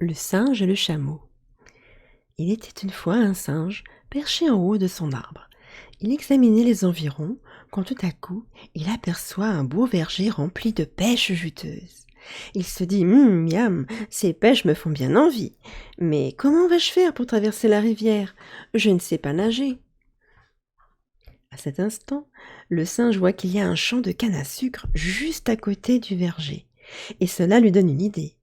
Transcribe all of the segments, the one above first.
Le singe et le chameau. Il était une fois un singe perché en haut de son arbre. Il examinait les environs quand tout à coup il aperçoit un beau verger rempli de pêches juteuses. Il se dit miam, ces pêches me font bien envie. Mais comment vais-je faire pour traverser la rivière? Je ne sais pas nager. À cet instant, le singe voit qu'il y a un champ de canne à sucre juste à côté du verger. Et cela lui donne une idée.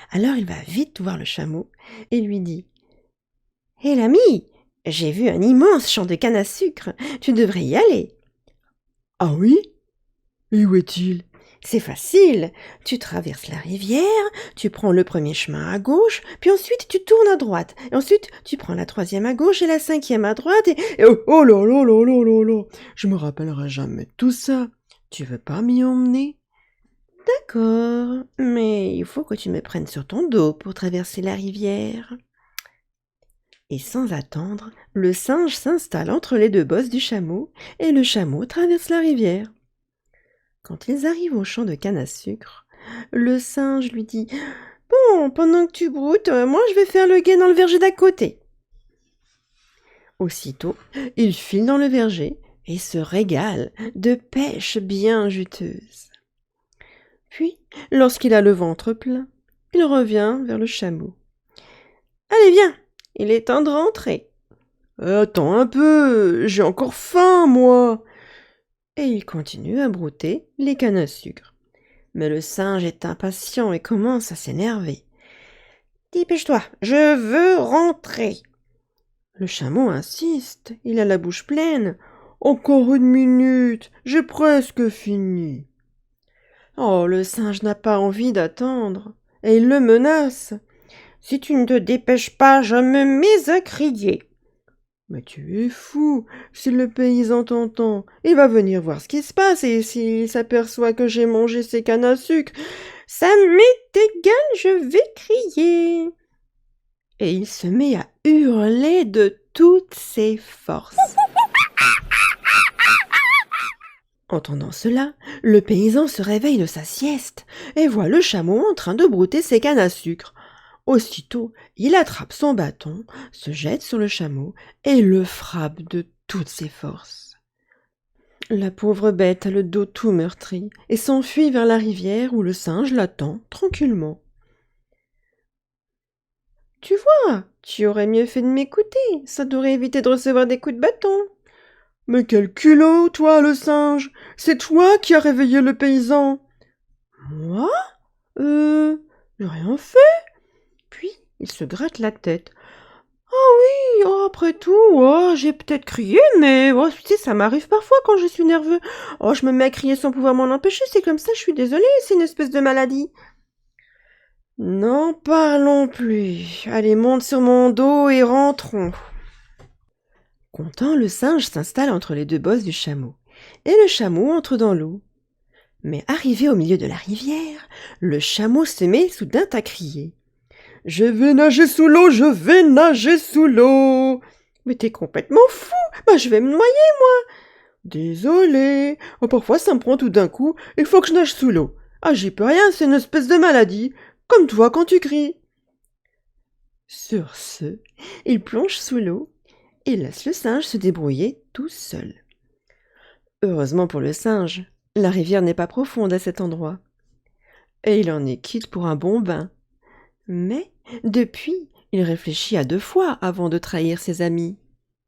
Alors il va vite voir le chameau et lui dit: Hé l'ami, j'ai vu un immense champ de canne à sucre, tu devrais y aller. Ah oui? Et où est-il? C'est facile, tu traverses la rivière, tu prends le premier chemin à gauche, puis ensuite tu tournes à droite, et ensuite tu prends la troisième à gauche et la cinquième à droite, Et oh là là là là là là! Je me rappellerai jamais de tout ça. Tu veux pas m'y emmener? D'accord, mais il faut que tu me prennes sur ton dos pour traverser la rivière. Et sans attendre, le singe s'installe entre les deux bosses du chameau, et le chameau traverse la rivière. Quand ils arrivent au champ de canne à sucre, le singe lui dit: Bon, pendant que tu broutes, moi je vais faire le guet dans le verger d'à côté. Aussitôt, il file dans le verger et se régale de pêches bien juteuses. Puis, lorsqu'il a le ventre plein, il revient vers le chameau. Allez, viens, il est temps de rentrer. Attends un peu, j'ai encore faim, moi. Et il continue à brouter les cannes à sucre. Mais le singe est impatient et commence à s'énerver. Dépêche-toi, je veux rentrer. Le chameau insiste, il a la bouche pleine. Encore une minute, j'ai presque fini. Oh, le singe n'a pas envie d'attendre, et il le menace. Si tu ne te dépêches pas, je me mets à crier. Mais tu es fou, si le paysan t'entend, il va venir voir ce qui se passe, et s'il s'aperçoit que j'ai mangé ses cannes à sucre, Ça m'est égal, je vais crier. Et il se met à hurler de toutes ses forces. Entendant cela, le paysan se réveille de sa sieste et voit le chameau en train de brouter ses cannes à sucre. Aussitôt, il attrape son bâton, se jette sur le chameau et le frappe de toutes ses forces. La pauvre bête a le dos tout meurtri et s'enfuit vers la rivière où le singe l'attend tranquillement. Tu vois, tu aurais mieux fait de m'écouter, ça t'aurait évité de recevoir des coups de bâton. Mais quel culot, toi, le singe! C'est toi qui as réveillé le paysan! Moi? J'ai rien fait. Puis il se gratte la tête. Ah oui, oh, après tout, oh, j'ai peut-être crié, mais oh, tu sais, ça m'arrive parfois quand je suis nerveux. Oh, je me mets à crier sans pouvoir m'en empêcher, c'est comme ça, je suis désolée, c'est une espèce de maladie. N'en parlons plus. Allez, monte sur mon dos et rentrons. Content, le singe s'installe entre les deux bosses du chameau, et le chameau entre dans l'eau. Mais arrivé au milieu de la rivière, le chameau se met soudain à crier. Je vais nager sous l'eau, je vais nager sous l'eau! Mais t'es complètement fou! Bah, je vais me noyer, moi! Désolé, oh, parfois ça me prend tout d'un coup, il faut que je nage sous l'eau. Ah, j'y peux rien, c'est une espèce de maladie, comme toi quand tu cries. Sur ce, il plonge sous l'eau et laisse le singe se débrouiller tout seul. Heureusement pour le singe, la rivière n'est pas profonde à cet endroit. Et il en est quitte pour un bon bain. Mais, depuis, il réfléchit à 2 fois avant de trahir ses amis.